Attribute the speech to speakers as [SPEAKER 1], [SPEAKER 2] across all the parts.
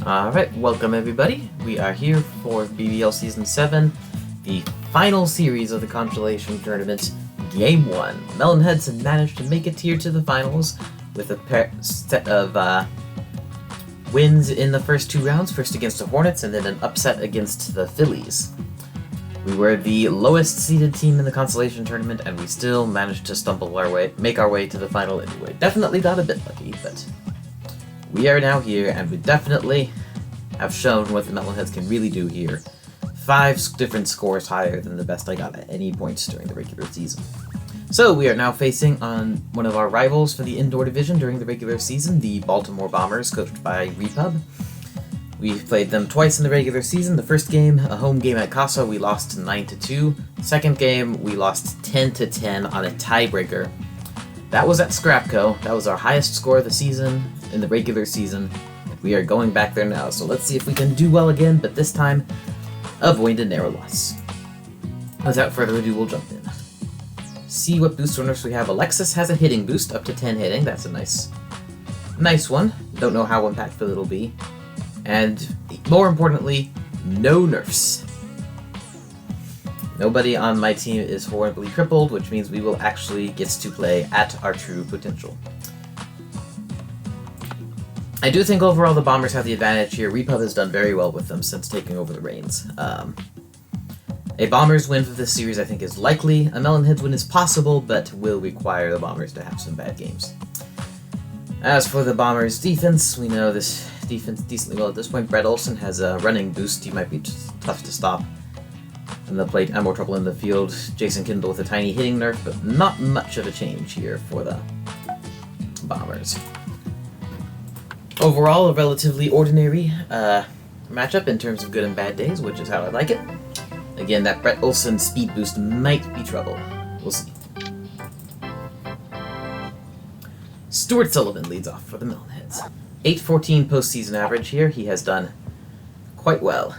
[SPEAKER 1] Alright, welcome everybody. We are here for BBL Season 7, the final series of the Consolation Tournament, Game 1. Melonheads have managed to make it here to the finals with a set of wins in the first two rounds, first against the Hornets and then an upset against the Phillies. We were the lowest seeded team in the Consolation Tournament and we still managed to make our way to the final anyway. Definitely got a bit lucky, but we are now here, and we definitely have shown what the Melonheads can really do here. 5 different scores higher than the best I got at any point during the regular season. So we are now facing on one of our rivals for the indoor division during the regular season, the Baltimore Bombers, coached by Repub. We played them twice in the regular season. The first game, a home game at Casa, we lost 9-2. Second game, we lost 10-10 on a tiebreaker. That was at Scrapco. That was our highest score of the season, in the regular season. We are going back there now, so let's see if we can do well again, but this time, avoid a narrow loss. Without further ado, we'll jump in. See what boost runners we have. Alexis has a hitting boost, up to 10 hitting. That's a nice one. Don't know how impactful it'll be. And, more importantly, no nerfs. Nobody on my team is horribly crippled, which means we will actually get to play at our true potential. I do think overall the Bombers have the advantage here. Repub has done very well with them since taking over the reins. A Bombers win for this series I think is likely. A Melonheads win is possible, but will require the Bombers to have some bad games. As for the Bombers' defense, we know this defense decently well at this point. Brett Olsen has a running boost. He might be tough to stop in the plate. I'm more trouble in the field. Jason Kindle with a tiny hitting nerf, but not much of a change here for the Bombers. Overall, a relatively ordinary matchup in terms of good and bad days, which is how I like it. Again, that Brett Olsen speed boost might be trouble. We'll see. Stuart Sullivan leads off for the Melonheads. 814 postseason average here. He has done quite well.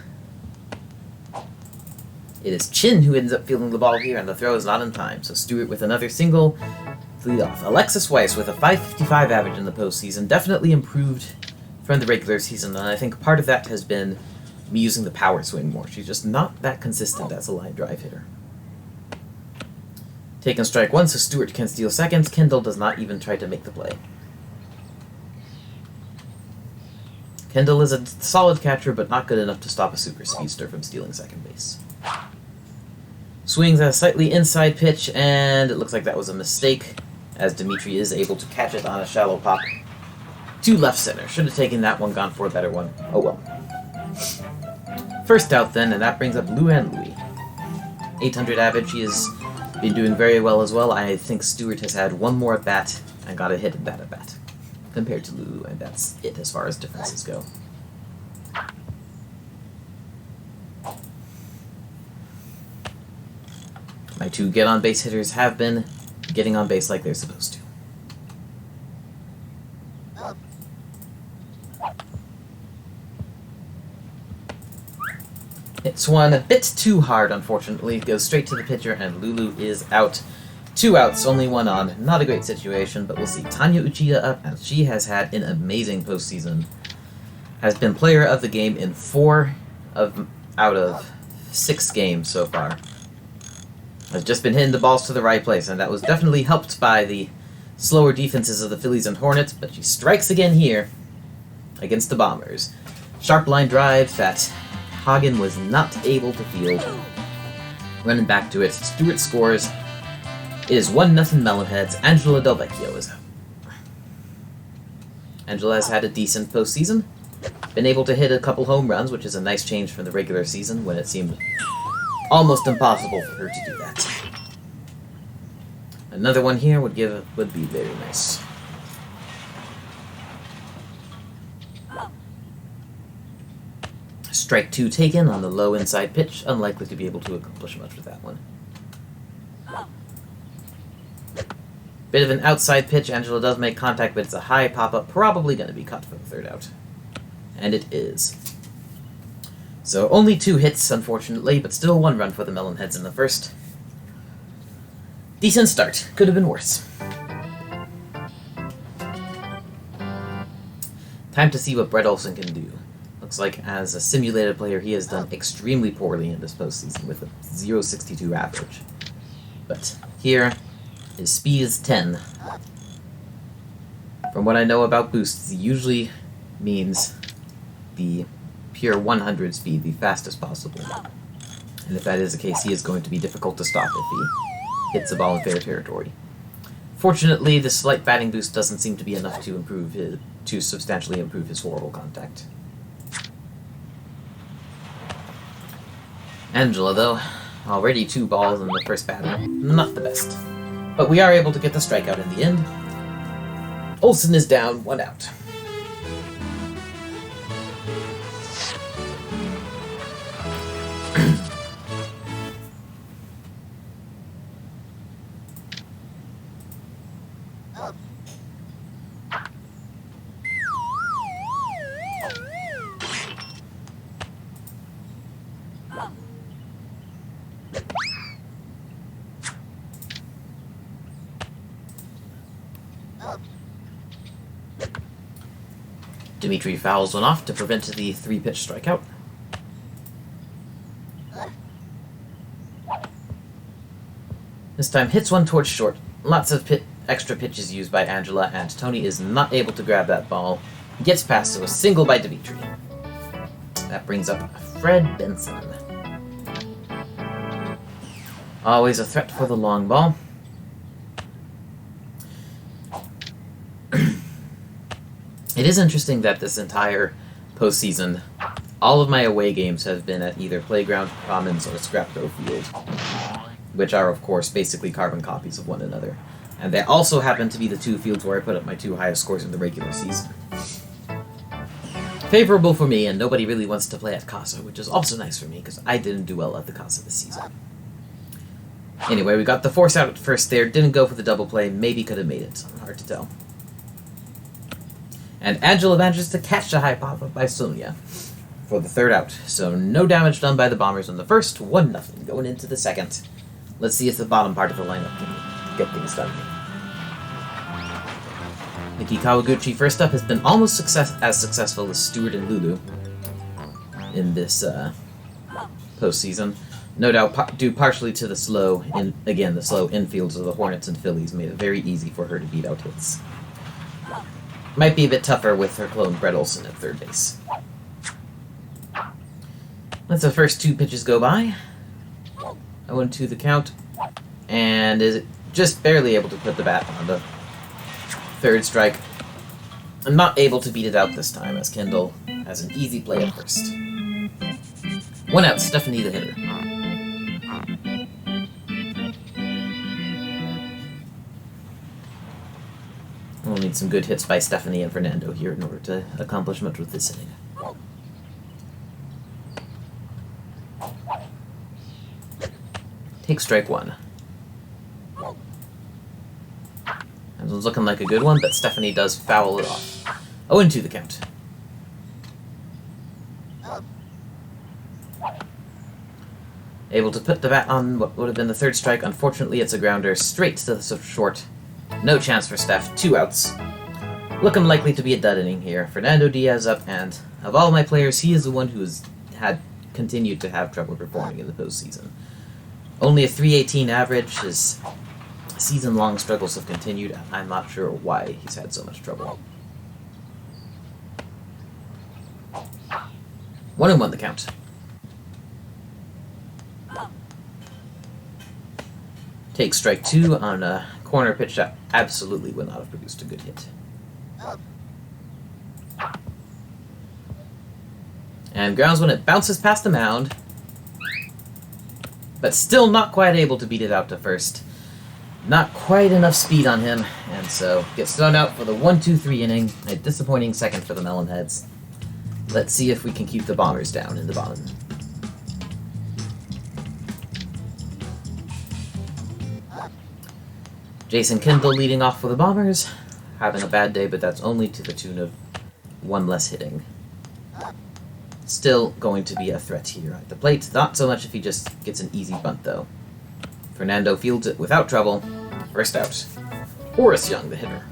[SPEAKER 1] It is Chin who ends up fielding the ball here, and the throw is not in time, so Stuart with another single to lead off. Alexis Weiss with a 555 average in the postseason, definitely improved from the regular season, and I think part of that has been me using the power swing more. She's just not that consistent as a line drive hitter. Taken strike one, so Stuart can steal seconds. Kendall does not even try to make the play. Kendall is a solid catcher, but not good enough to stop a super speedster from stealing second base. Swings at a slightly inside pitch, and it looks like that was a mistake, as Dimitri is able to catch it on a shallow pop to left center. Should have taken that one, gone for a better one. Oh well. First out then, and that brings up Luan Louis. 800 average, he has been doing very well as well. I think Stewart has had one more at-bat and got a hit in that at-bat compared to Lulu, and that's it as far as differences go. My 2 get-on-base hitters have been getting on base like they're supposed to. Hits one a bit too hard, unfortunately. Goes straight to the pitcher, and Lulu is out. 2 outs, only 1 on. Not a great situation, but we'll see. Tanya Uchida up, and she has had an amazing postseason. Has been player of the game in 4 out of 6 games so far. Has just been hitting the balls to the right place, and that was definitely helped by the slower defenses of the Phillies and Hornets, but she strikes again here against the Bombers. Sharp line drive that Hagen was not able to field. Running back to it, Stewart scores. It is 1-0 Melonheads. Angela Del Vecchio is out. Angela has had a decent postseason. Been able to hit a couple home runs, which is a nice change from the regular season when it seemed almost impossible for her to do that. Another one here would be very nice. Strike 2 taken on the low inside pitch. Unlikely to be able to accomplish much with that one. Bit of an outside pitch. Angela does make contact, but it's a high pop-up. Probably going to be cut for the 3rd out. And it is. So only 2 hits, unfortunately, but still 1 run for the Melonheads in the first. Decent start. Could have been worse. Time to see what Brett Olsen can do. Looks like as a simulated player, he has done extremely poorly in this postseason with a 0.62 average. But here, his speed is 10. From what I know about boosts, it usually means the pure 100 speed, the fastest possible. And if that is the case, he is going to be difficult to stop if he hits the ball in fair territory. Fortunately, the slight batting boost doesn't seem to be enough to substantially improve his horrible contact. Angela, though, already 2 balls in the first batter, not the best. But we are able to get the strikeout in the end. Olsen is down, 1 out. Dimitri fouls one off to prevent the 3-pitch strikeout. This time hits one towards short. Lots of extra pitches used by Angela, and Tony is not able to grab that ball. Gets past to a single by Dimitri. That brings up Fred Benson. Always a threat for the long ball. It is interesting that this entire postseason, all of my away games have been at either Playground, Commons, or Scrapco Field, which are, of course, basically carbon copies of one another. And they also happen to be the 2 fields where I put up my 2 highest scores in the regular season. Favorable for me, and nobody really wants to play at Casa, which is also nice for me, because I didn't do well at the Casa this season. Anyway, we got the force out at first there, didn't go for the double play, maybe could have made it. Hard to tell. And Angela manages to catch the high pop-up by Sonia for the 3rd out. So no damage done by the Bombers on the first, 1-0 going into the second. Let's see if the bottom part of the lineup can get things done. Miki Kawaguchi, first up, has been almost as successful as Stewart and Lulu in this postseason. No doubt due partially to the slow infields of the Hornets and Phillies made it very easy for her to beat out hits. Might be a bit tougher with her clone Brett Olson at third base. Let the first 2 pitches go by. 0-2 the count. And is just barely able to put the bat on the 3rd strike. I'm not able to beat it out this time, as Kendall has an easy play at first. 1 out, Stephanie the hitter. We'll need some good hits by Stephanie and Fernando here in order to accomplish much with this inning. Take strike 1. That one's looking like a good one, but Stephanie does foul it off. 0-2 the count. Able to put the bat on what would have been the 3rd strike. Unfortunately, it's a grounder straight to the short. No chance for Steph, 2 outs. Looking likely to be a dud inning here. Fernando Diaz up, and of all my players, he is the one who has continued to have trouble performing in the postseason. Only a 318 average. His season-long struggles have continued, and I'm not sure why he's had so much trouble. 1-1 the count. Take strike 2 on a corner pitch that absolutely would not have produced a good hit. And grounds when it bounces past the mound, but still not quite able to beat it out to first. Not quite enough speed on him, and so gets thrown out for the 1-2-3 inning. A disappointing second for the Melonheads. Let's see if we can keep the Bombers down in the bottom. Jason Kendall leading off for the Bombers. Having a bad day, but that's only to the tune of 1 less hitting. Still going to be a threat here at the plate. Not so much if he just gets an easy bunt, though. Fernando fields it without trouble. First out. Horace Young, the hitter.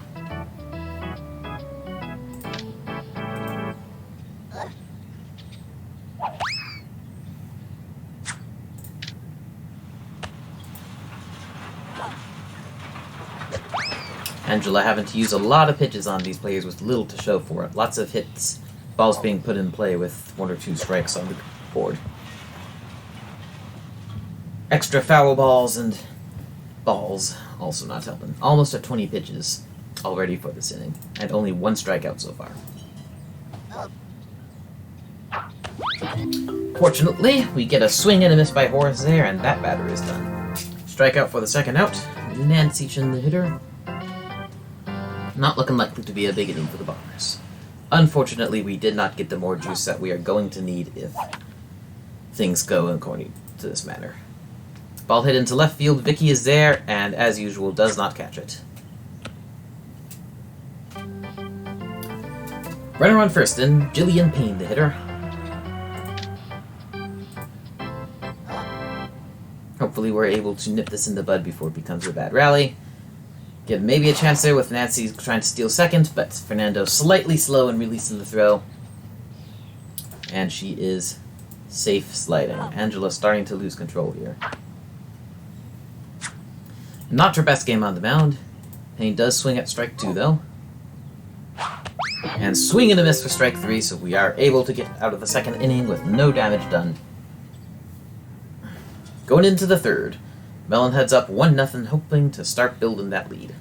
[SPEAKER 1] Angela having to use a lot of pitches on these players with little to show for it. Lots of hits, balls being put in play with 1 or 2 strikes on the board. Extra foul balls and balls also not helping. Almost at 20 pitches already for this inning, and only 1 strikeout so far. Fortunately, we get a swing and a miss by Horace there, and that batter is done. Strikeout for the second out. Nancy Chin, the hitter. Not looking likely to be a big inning for the Bombers. Unfortunately, we did not get the more juice that we are going to need if things go according to this manner. Ball hit into left field. Vicky is there, and as usual, does not catch it. Runner on first, and Jillian Payne, the hitter. Hopefully we're able to nip this in the bud before it becomes a bad rally. Give maybe a chance there with Nancy trying to steal second, but Fernando slightly slow in releasing the throw. And she is safe sliding. Angela starting to lose control here. Not her best game on the mound. Payne does swing at strike 2 though. And swing and a miss for strike 3, so we are able to get out of the second inning with no damage done. Going into the third, Melonheads up 1-0, hoping to start building that lead.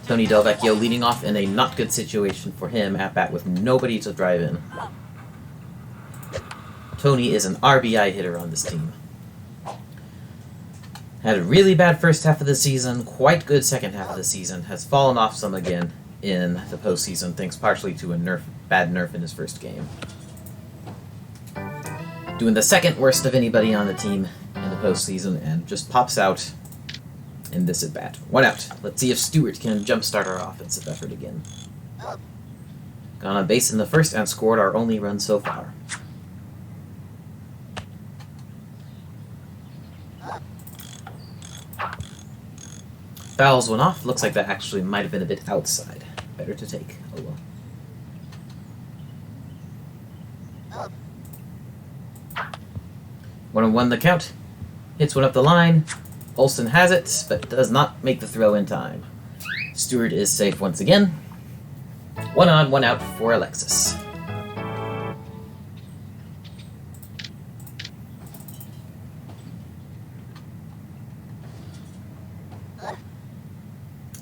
[SPEAKER 1] Tony Delvecchio leading off in a not good situation for him at bat with nobody to drive in. Tony is an RBI hitter on this team. Had a really bad first half of the season, quite good second half of the season, has fallen off some again in the postseason, thanks partially to a bad nerf in his first game. Doing the second worst of anybody on the team in the postseason, and just pops out in this at-bat. 1 out. Let's see if Stewart can jumpstart our offensive effort again. Gone on base in the first and scored our only run so far. Fouls went off. Looks like that actually might have been a bit outside. Better to take. Oh well. 1-1 the count. Hits one up the line. Olsen has it, but does not make the throw in time. Stewart is safe once again. 1 on, 1 out for Alexis.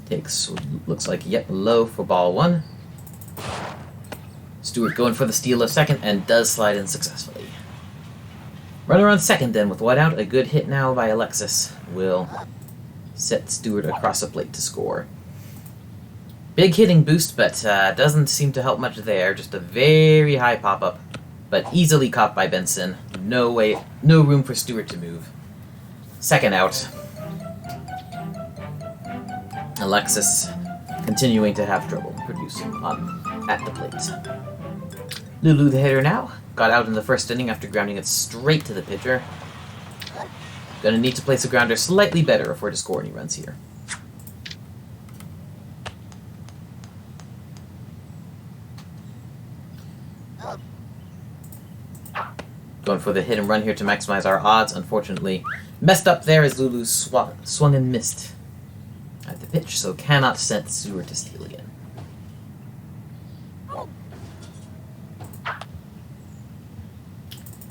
[SPEAKER 1] Takes, looks like, yet low for ball 1. Stewart going for the steal of second and does slide in successfully. Runner on second then with 1 out. A good hit now by Alexis will set Stewart across the plate to score. Big hitting boost, but doesn't seem to help much there. Just a very high pop-up, but easily caught by Benson. No room for Stewart to move. Second out. Alexis continuing to have trouble producing at the plate. Lulu the hitter now. Got out in the first inning after grounding it straight to the pitcher. Gonna need to place the grounder slightly better if we're to score any runs here. Going for the hit and run here to maximize our odds. Unfortunately, messed up there as Lulu swung and missed at the pitch, so cannot send Stewart to steal again.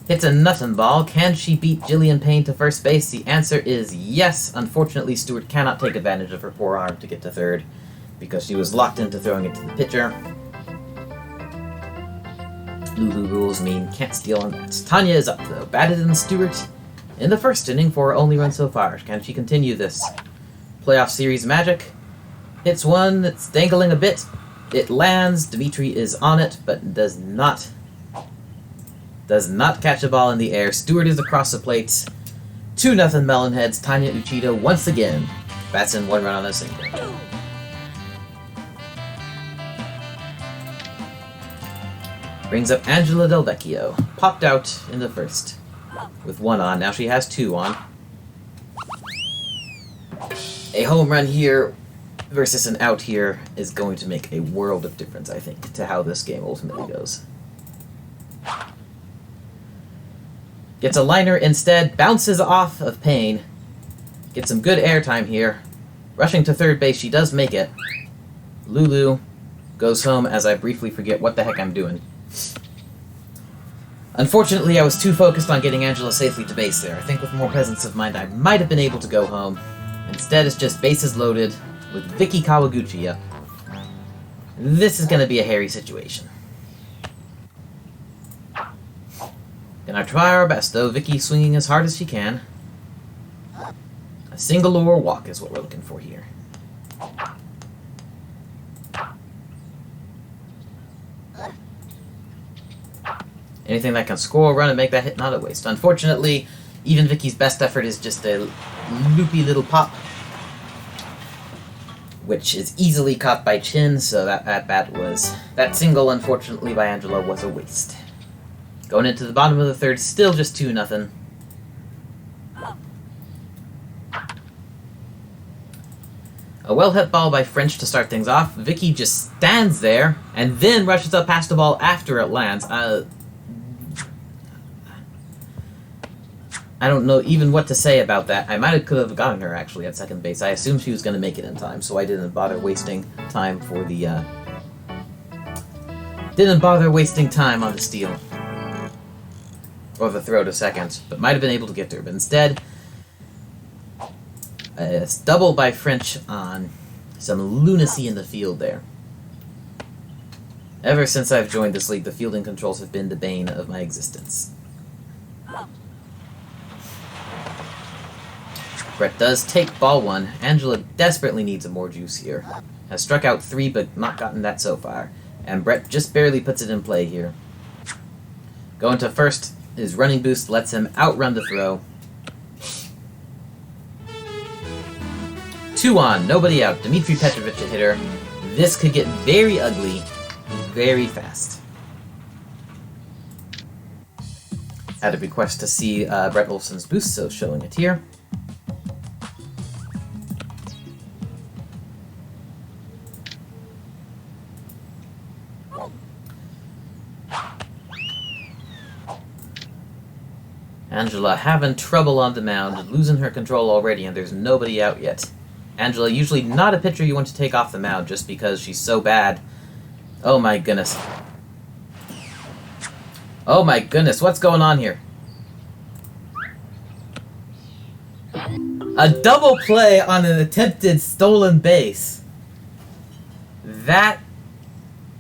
[SPEAKER 1] Hits a nothing ball. Can she beat Jillian Payne to first base? The answer is yes. Unfortunately, Stewart cannot take advantage of her poor arm to get to third because she was locked into throwing it to the pitcher. Lulu rules mean can't steal on that. Tanya is up though. Batted in Stewart in the first inning for her only run so far. Can she continue this playoff series magic? Hits one that's dangling a bit. It lands. Dimitri is on it, but does not catch a ball in the air. Stewart is across the plate. 2-0 Melonheads. Tanya Uchida once again bats in 1 run on a single. Brings up Angela Delvecchio. Popped out in the first with 1 on. Now she has 2 on. A home run here versus an out here is going to make a world of difference, I think, to how this game ultimately goes. Gets a liner instead, bounces off of Payne. Gets some good airtime here. Rushing to third base, she does make it. Lulu goes home as I briefly forget what the heck I'm doing. Unfortunately, I was too focused on getting Angela safely to base there. I think with more presence of mind, I might have been able to go home. Instead, it's just bases loaded with Vicky Kawaguchi up. This is going to be a hairy situation. Gonna try our best, though. Vicky swinging as hard as she can. A single or walk is what we're looking for here. Anything that can score a run and make that hit not a waste. Unfortunately, even Vicky's best effort is just a loopy little pop, which is easily caught by Chin, so that single, unfortunately, by Angela was a waste. Going into the bottom of the third, still just 2-0. A well-hit ball by French to start things off. Vicky just stands there, and then rushes up past the ball after it lands. I don't know even what to say about that. I could have gotten her, actually, at second base. I assumed she was going to make it in time, so I didn't bother wasting time for the, Didn't bother wasting time on the steal. Or the throw to second, but might have been able to get to her. But instead, a double by French on some lunacy in the field there. Ever since I've joined this league, the fielding controls have been the bane of my existence. Brett does take ball one. Angela desperately needs a more juice here. Has struck out 3, but not gotten that so far. And Brett just barely puts it in play here. Going to first, his running boost lets him outrun the throw. 2 on, nobody out. Dmitry Petrovich a hitter. This could get very ugly very fast. Had a request to see Brett Olson's boost, so showing it here. Angela having trouble on the mound, losing her control already, and there's nobody out yet. Angela, usually not a pitcher you want to take off the mound just because she's so bad. Oh my goodness. Oh my goodness, what's going on here? A double play on an attempted stolen base. That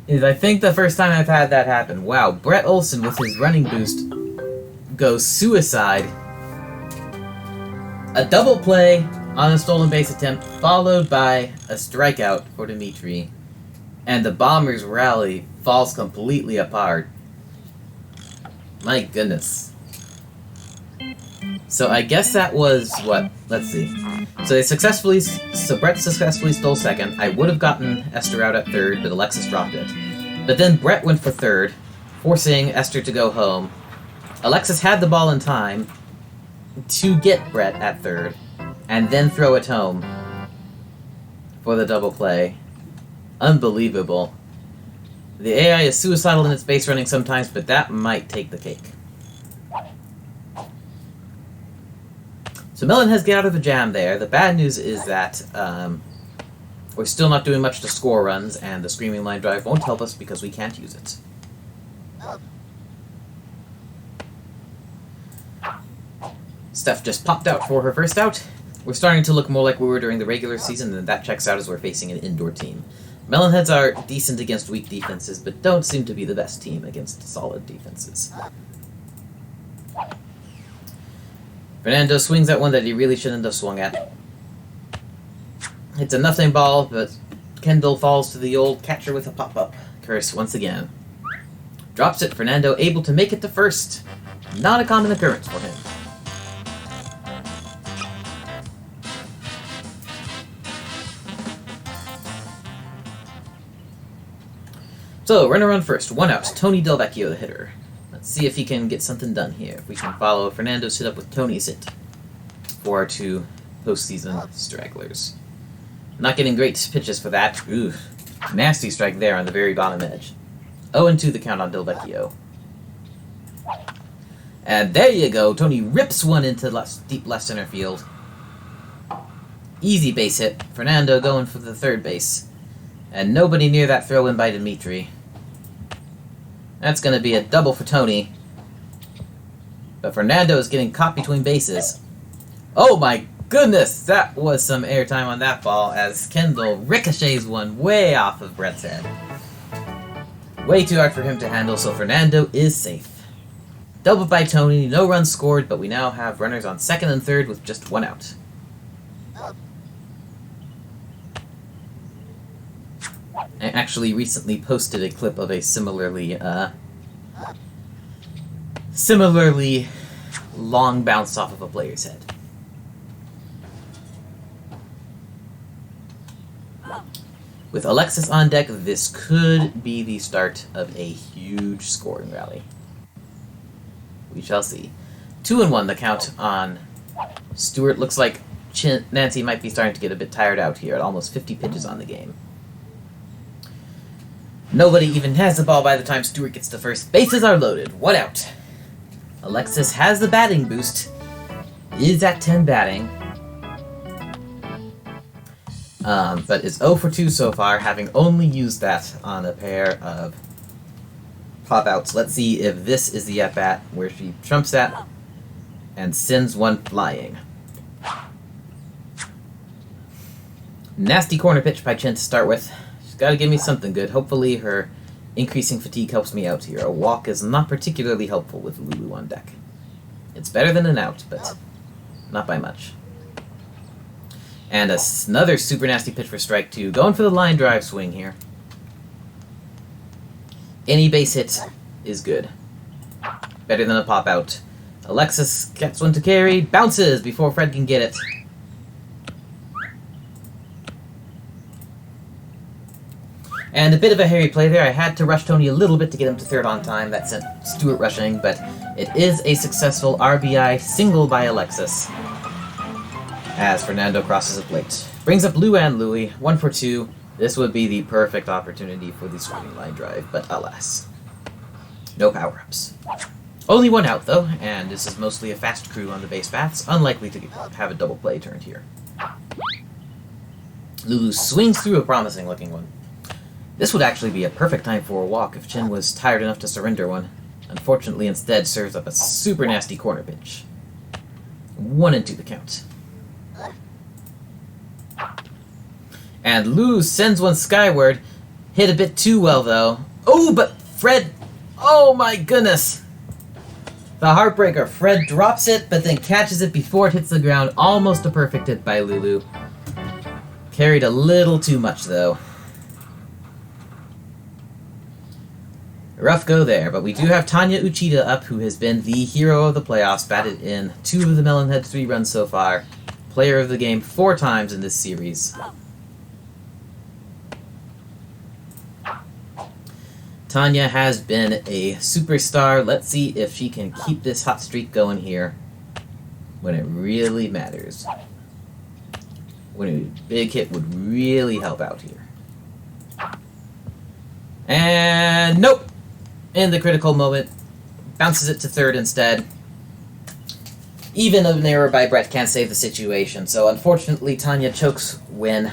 [SPEAKER 1] is, I think, the first time I've had that happen. Wow, Brett Olson with his running boost goes suicide. A double play on a stolen base attempt, followed by a strikeout for Dmitry. And the Bombers' rally falls completely apart. My goodness. So I guess that was what? Let's see. So Brett successfully stole second. I would have gotten Esther out at third, but Alexis dropped it. But then Brett went for third, forcing Esther to go home. Alexis had the ball in time to get Brett at third, and then throw it home for the double play. Unbelievable. The AI is suicidal in its base running sometimes, but that might take the cake. So Melonheads get out of the jam there. The bad news is that we're still not doing much to score runs, and the Screaming Line Drive won't help us because we can't use it. Steph just popped out for her first out. We're starting to look more like we were during the regular season, and that checks out as we're facing an indoor team. Melonheads are decent against weak defenses, but don't seem to be the best team against solid defenses. Fernando swings at one that he really shouldn't have swung at. It's a nothing ball, but Kendall falls to the old catcher with a pop-up curse once again. Drops it, Fernando able to make it to first. Not a common occurrence for him. So, runner on first, 1 out, Tony Del Vecchio, the hitter. Let's see if he can get something done here. If we can follow Fernando's hit up with Tony's hit for our 2 postseason stragglers. Not getting great pitches for that. Ooh, nasty strike there on the very bottom edge. 0-2 the count on Del Vecchio. And there you go. Tony rips one into deep left center field. Easy base hit. Fernando going for the third base. And nobody near that throw-in by Dimitri. That's going to be a double for Tony. But Fernando is getting caught between bases. Oh my goodness! That was some airtime on that ball as Kendall ricochets one way off of Brett's head. Way too hard for him to handle, so Fernando is safe. Doubled by Tony, no runs scored, but we now have runners on second and third with just one out. I actually recently posted a clip of a similarly long bounce off of a player's head. With Alexis on deck, this could be the start of a huge scoring rally. We shall see. 2-1 the count on Stewart. Looks like Nancy might be starting to get a bit tired out here at almost 50 pitches on the game. Nobody even has the ball by the time Stewart gets to first. Bases are loaded. 1 out. Alexis has the batting boost. Is at 10 batting. But is 0 for 2 so far, having only used that on a pair of pop-outs. Let's see if this is the at-bat where she trumps that and sends one flying. Nasty corner pitch by Chen to start with. She's got to give me something good. Hopefully her increasing fatigue helps me out here. A walk is not particularly helpful with Lulu on deck. It's better than an out, but not by much. And another super nasty pitch for strike 2. Going for the line drive swing here. Any base hit is good. Better than a pop out. Alexis gets one to carry. Bounces before Fred can get it. And a bit of a hairy play there. I had to rush Tony a little bit to get him to third on time. That sent Stewart rushing, but it is a successful RBI single by Alexis as Fernando crosses the plate. Brings up Lou and Louie, 1 for 2. This would be the perfect opportunity for the swinging line drive, but alas. No power-ups. Only 1 out, though, and this is mostly a fast crew on the base paths. Unlikely to have a double play turned here. Lulu swings through a promising-looking one. This would actually be a perfect time for a walk if Chen was tired enough to surrender one. Unfortunately, instead serves up a super nasty corner pitch. 1-2 the count. And Lou sends one skyward. Hit a bit too well, though. Oh, but Fred... Oh, my goodness. The heartbreaker. Fred drops it, but then catches it before it hits the ground. Almost a perfect hit by Lulu. Carried a little too much, though. Rough go there, but we do have Tanya Uchida up, who has been the hero of the playoffs, batted in 2 of the Melonheads' 3 runs so far. Player of the game 4 times in this series. Tanya has been a superstar. Let's see if she can keep this hot streak going here when it really matters. When a big hit would really help out here. And nope! In the critical moment, bounces it to third instead. Even an error by Brett can't save the situation, so unfortunately Tanya chokes when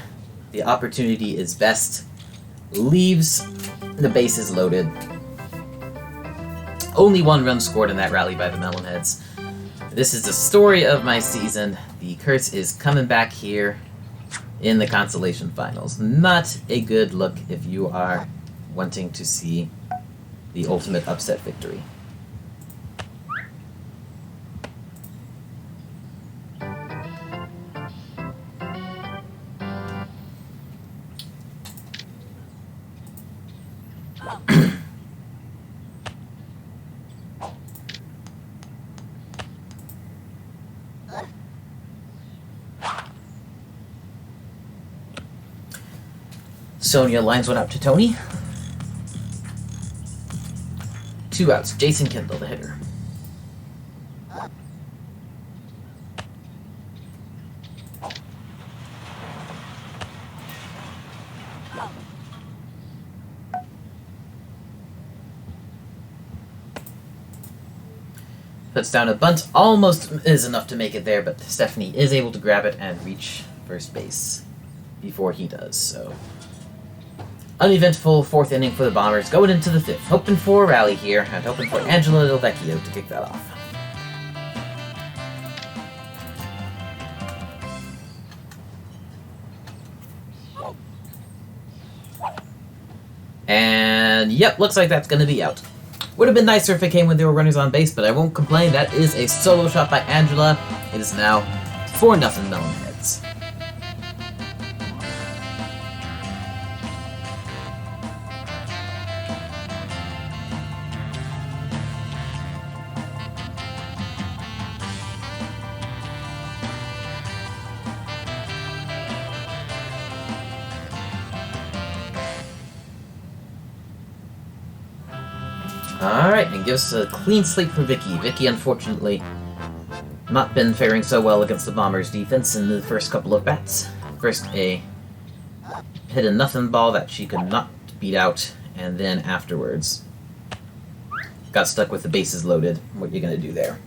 [SPEAKER 1] the opportunity is best. Leaves the bases loaded. Only 1 run scored in that rally by the Melonheads. This is the story of my season. The curse is coming back here in the Consolation Finals. Not a good look if you are wanting to see the ultimate upset victory. Sonia lines one up to Tony. 2 outs. Jason Kendall, the hitter. Puts down a bunt, almost is enough to make it there, but Stephanie is able to grab it and reach first base before he does, so... Uneventful fourth inning for the Bombers, going into the fifth. Hoping for a rally here, and hoping for Angela Del Vecchio to kick that off. And, yep, looks like that's going to be out. Would have been nicer if it came when there were runners on base, but I won't complain. That is a solo shot by Angela. It is now 4-0 Melonheads. Alright, and gives us a clean slate for Vicky. Vicky, unfortunately, not been faring so well against the Bombers' defense in the first couple of bats. First, hit a nothing ball that she could not beat out, and then afterwards, got stuck with the bases loaded. What are you going to do there?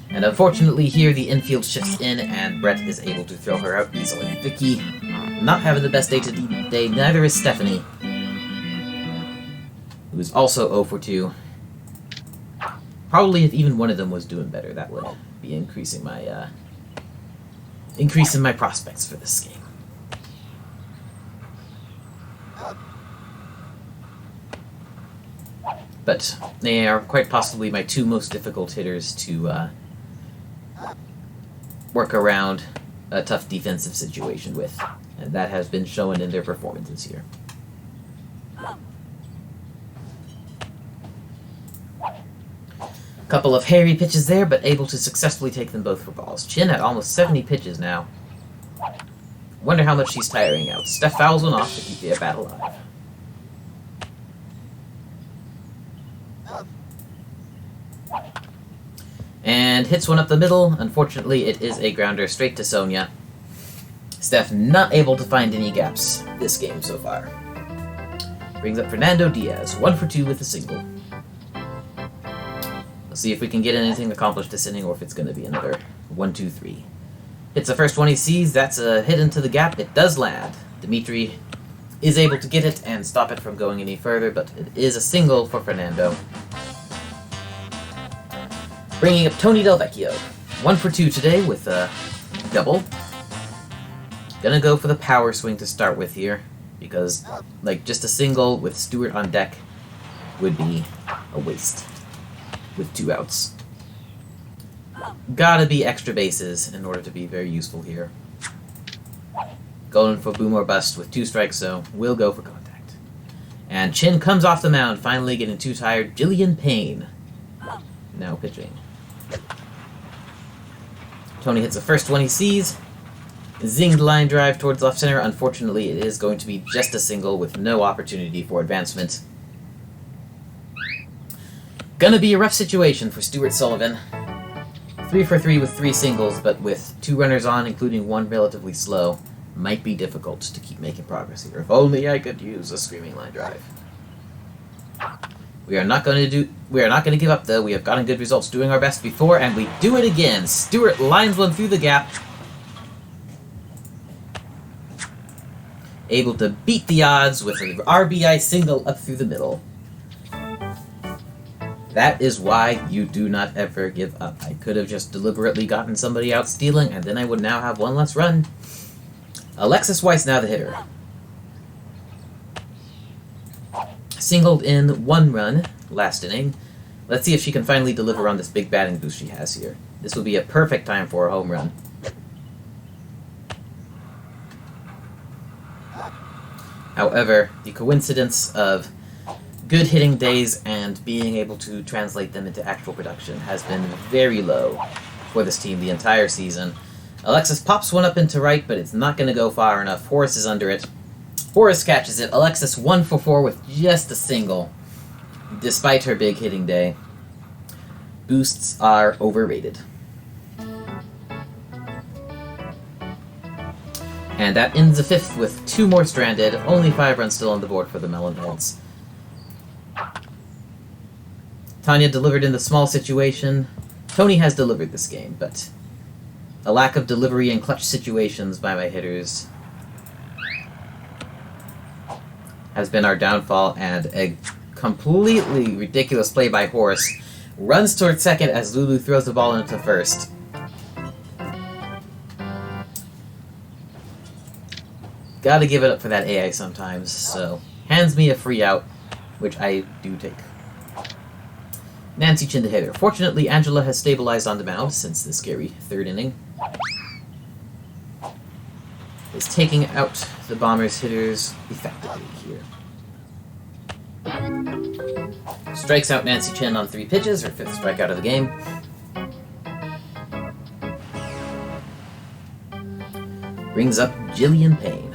[SPEAKER 1] And unfortunately here, the infield shifts in, and Brett is able to throw her out easily. Vicky, not having the best day, neither is Stephanie, who's also 0 for 2. Probably if even one of them was doing better, that would be increasing my prospects for this game. But they are quite possibly my two most difficult hitters to work around a tough defensive situation with, and that has been shown in their performances here. Couple of hairy pitches there, but able to successfully take them both for balls. Chin at almost 70 pitches now. Wonder how much she's tiring out. Steph fouls one off to keep the at-bat alive. And hits one up the middle. Unfortunately, it is a grounder straight to Sonia. Steph not able to find any gaps this game so far. Brings up Fernando Diaz, 1 for 2 with a single. See if we can get anything accomplished this inning, or if it's going to be another 1-2-3. Hits the first one he sees. That's a hit into the gap. It does land. Dimitri is able to get it and stop it from going any further, but it is a single for Fernando. Bringing up Tony Del Vecchio. 1 for 2 today with a double. Gonna go for the power swing to start with here, because like just a single with Stewart on deck would be a waste. With 2 outs. Gotta be extra bases in order to be very useful here. Going for boom or bust with 2 strikes, so we'll go for contact. And Chin comes off the mound, finally getting too tired. Jillian Payne now pitching. Tony hits the first one he sees. Zinged line drive towards left center. Unfortunately, it is going to be just a single with no opportunity for advancement. Gonna be a rough situation for Stuart Sullivan. 3 for 3 with 3 singles, but with 2 runners on, including 1 relatively slow, might be difficult to keep making progress here. If only I could use a screaming line drive. We are not going to give up though. We have gotten good results doing our best before, and we do it again. Stewart lines one through the gap. Able to beat the odds with an RBI single up through the middle. That is why you do not ever give up. I could have just deliberately gotten somebody out stealing, and then I would now have 1 less run. Alexis Weiss now the hitter. Singled in 1 run last inning. Let's see if she can finally deliver on this big batting boost she has here. This will be a perfect time for a home run. However, the coincidence of good hitting days and being able to translate them into actual production has been very low for this team the entire season. Alexis pops one up into right, but it's not going to go far enough. Horace is under it. Horace catches it. Alexis 1 for 4 with just a single, despite her big hitting day. Boosts are overrated. And that ends the 5th with 2 more stranded. Only 5 runs still on the board for the Melonheads. Tanya delivered in the small situation. Tony has delivered this game, but a lack of delivery in clutch situations by my hitters has been our downfall, and a completely ridiculous play by Horace runs towards second as Lulu throws the ball into first. Gotta give it up for that AI sometimes, so hands me a free out, which I do take. Nancy Chin the hitter. Fortunately, Angela has stabilized on the mound since the scary third inning. Is taking out the Bombers hitters effectively here. Strikes out Nancy Chin on 3 pitches, her 5th strikeout of the game. Brings up Jillian Payne.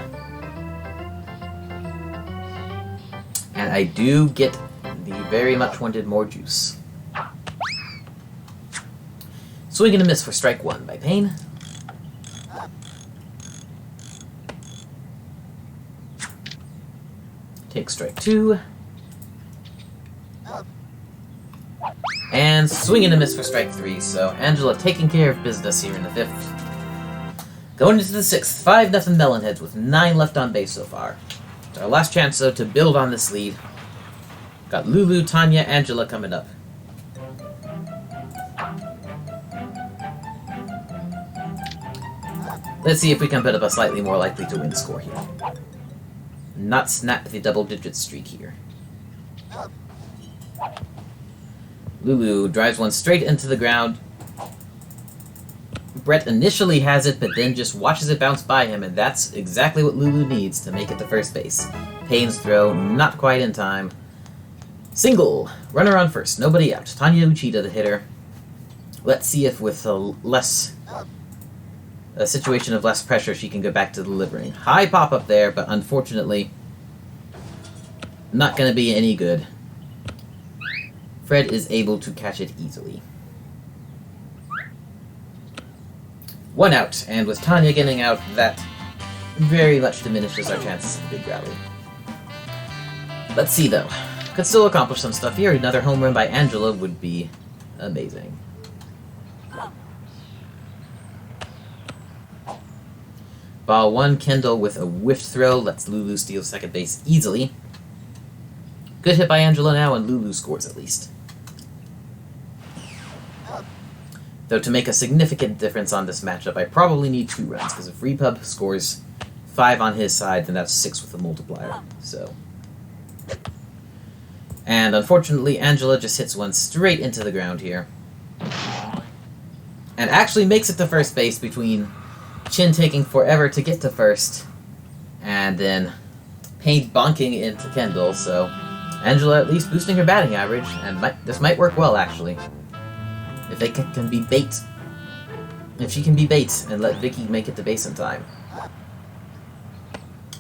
[SPEAKER 1] And I do get the very much wanted more juice. Swing and a miss for strike 1 by Payne. Take strike 2. And swing and a miss for strike 3. So Angela taking care of business here in the 5th. Going into the 6th, 5-0 Melonheads with 9 left on base so far. It's our last chance, though, to build on this lead. Got Lulu, Tanya, Angela coming up. Let's see if we can put up a slightly more likely to win score here. Not snap the double-digit streak here. Lulu drives one straight into the ground. Brett initially has it, but then just watches it bounce by him, and that's exactly what Lulu needs to make it to first base. Payne's throw, not quite in time. Single! Runner on first, nobody out. Tanya Uchida, the hitter. Let's see if with a situation of less pressure, she can go back to delivering. High pop up there, but unfortunately, not going to be any good. Fred is able to catch it easily. 1 out, and with Tanya getting out, that very much diminishes our chances of a big rally. Let's see, though. Could still accomplish some stuff here. Another home run by Angela would be amazing. Ball 1, Kendall with a whiffed throw lets Lulu steal second base easily. Good hit by Angela now, and Lulu scores at least. Though to make a significant difference on this matchup, I probably need 2 runs, because if Repub scores 5 on his side, then that's 6 with a multiplier. So, and unfortunately, Angela just hits one straight into the ground here. And actually makes it to first base between Chin taking forever to get to first, and then Payne bonking into Kendall, so Angela at least boosting her batting average, and this might work well, actually. If they can be bait. If she can be bait and let Vicky make it to base in time.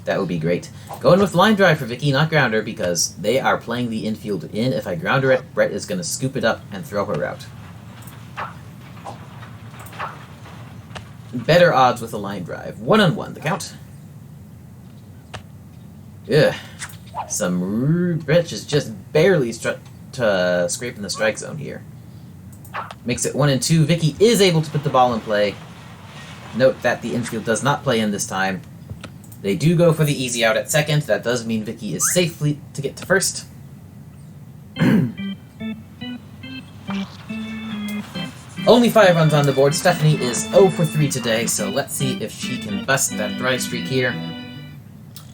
[SPEAKER 1] That would be great. Going with line drive for Vicky, not grounder, because they are playing the infield in. If I grounder it, Brett is going to scoop it up and throw her out. Better odds with a line drive. 1-on-1, the count. Ugh. Brett is just barely scraping the strike zone here. Makes it 1-2. Vicky is able to put the ball in play. Note that the infield does not play in this time. They do go for the easy out at second. That does mean Vicky is safely to get to first. Only 5 runs on the board. Stephanie is 0 for 3 today, so let's see if she can bust that dry streak here.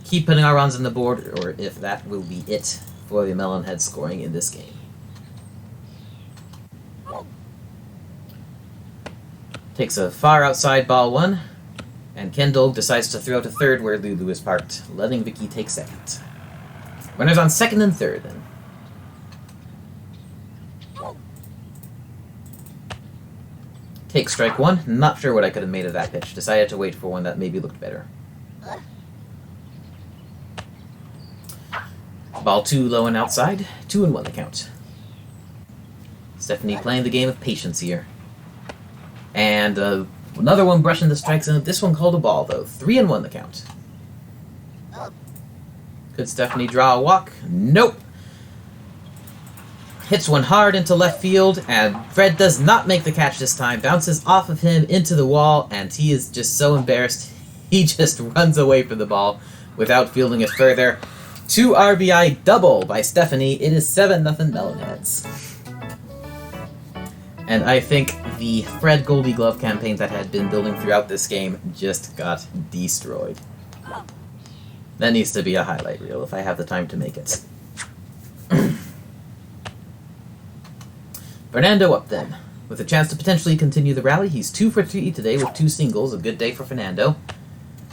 [SPEAKER 1] Keep putting our runs on the board, or if that will be it for the Melonheads scoring in this game. Takes a far outside ball 1, and Kendall decides to throw to third where Lulu is parked, letting Vicky take second. Runners on second and third, then. Take strike 1. Not sure what I could have made of that pitch. Decided to wait for one that maybe looked better. Ball 2 low and outside. 2-1 the count. Stephanie playing the game of patience here. And another one brushing the strike zone. This one called a ball, though. 3-1 the count. Could Stephanie draw a walk? Nope. Hits one hard into left field, and Fred does not make the catch this time. Bounces off of him into the wall, and he is just so embarrassed. He just runs away from the ball without fielding it further. 2 RBI double by Stephanie. It is 7-0 Melonheads. And I think the Fred Goldie Glove campaign that had been building throughout this game just got destroyed. That needs to be a highlight reel if I have the time to make it. Fernando up then. With a chance to potentially continue the rally, he's 2 for 3 today with 2 singles. A good day for Fernando.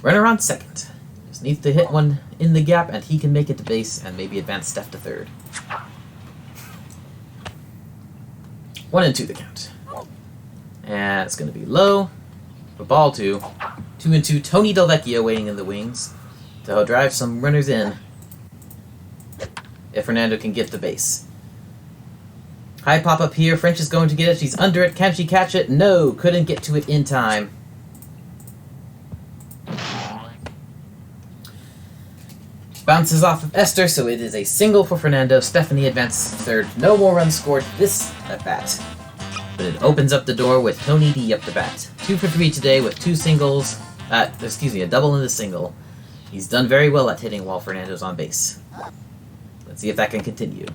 [SPEAKER 1] Runner on second. Just needs to hit one in the gap, and he can make it to base and maybe advance Steph to third. 1-2 the count. And it's going to be low. For ball 2. 2-2. Tony Delvecchio waiting in the wings to drive some runners in if Fernando can get to base. High pop up here. French is going to get it. She's under it. Can she catch it? No. Couldn't get to it in time. Bounces off of Esther, so it is a single for Fernando. Stephanie advances to third. No more runs scored this at bat. But it opens up the door with Tony D up the bat. 2 for 3 today with 2 singles. A double and a single. He's done very well at hitting while Fernando's on base. Let's see if that can continue.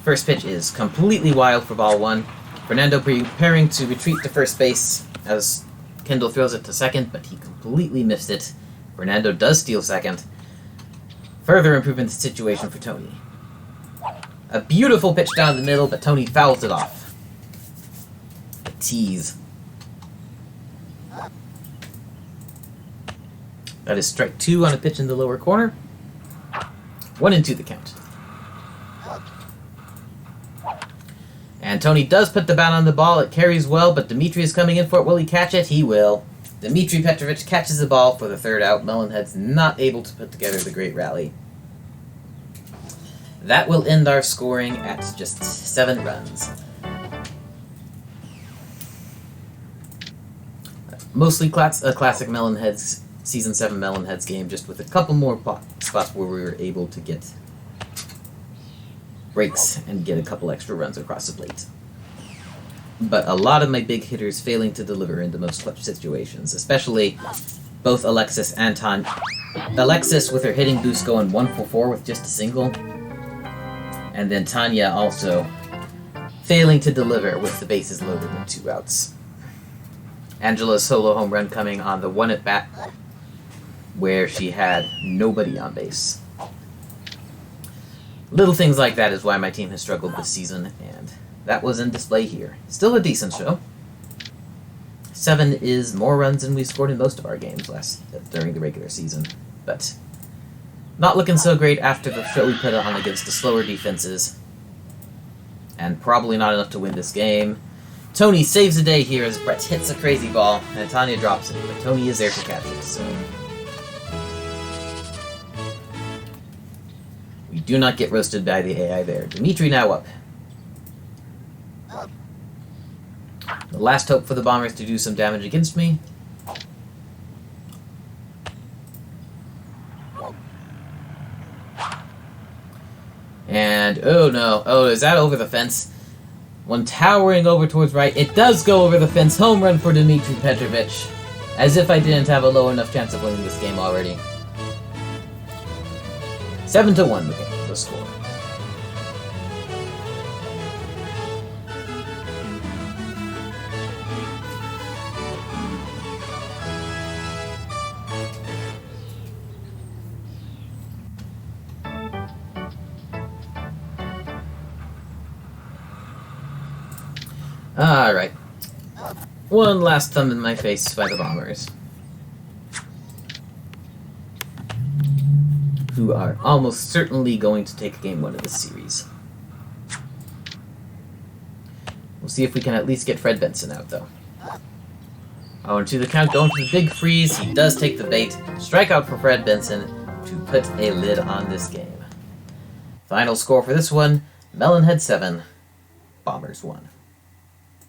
[SPEAKER 1] First pitch is completely wild for ball 1. Fernando preparing to retreat to first base as Kendall throws it to second, but he completely missed it. Fernando does steal second. Further improving the situation for Tony. A beautiful pitch down the middle, but Tony fouls it off. A tease. That is strike 2 on a pitch in the lower corner. 1-2 the count. And Tony does put the bat on the ball. It carries well, but Dimitri is coming in for it. Will he catch it? He will. Dimitri Petrovich catches the ball for the third out. Melonheads not able to put together the great rally. That will end our scoring at just 7 runs. Mostly a classic Melonheads, Season 7 Melonheads game, just with a couple more spots where we were able to get breaks and get a couple extra runs across the plate. But a lot of my big hitters failing to deliver in the most clutch situations, especially both Alexis and Tanya. Alexis with her hitting boost going 1 for 4 with just a single, and then Tanya also failing to deliver with the bases loaded and 2 outs. Angela's solo home run coming on the 1 at bat where she had nobody on base. Little things like that is why my team has struggled this season, and that was in display here. Still a decent show. 7 is more runs than we scored in most of our games during the regular season, but not looking so great after the show we put on against the slower defenses, and probably not enough to win this game. Tony saves the day here as Brett hits a crazy ball, and Tanya drops it, but Tony is there to catch it, so we do not get roasted by the AI there. Dimitri now up. The last hope for the Bombers to do some damage against me. And, oh no. Oh, is that over the fence? One towering over towards right. It does go over the fence. Home run for Dimitri Petrovich. As if I didn't have a low enough chance of winning this game already. 7-1 the score. Alright. One last thumb in my face by the Bombers, who are almost certainly going to take game 1 of this series. We'll see if we can at least get Fred Benson out, though. Oh, and to the count, going to the big freeze. He does take the bait. Strikeout for Fred Benson to put a lid on this game. Final score for this one, Melonhead 7, Bombers 1.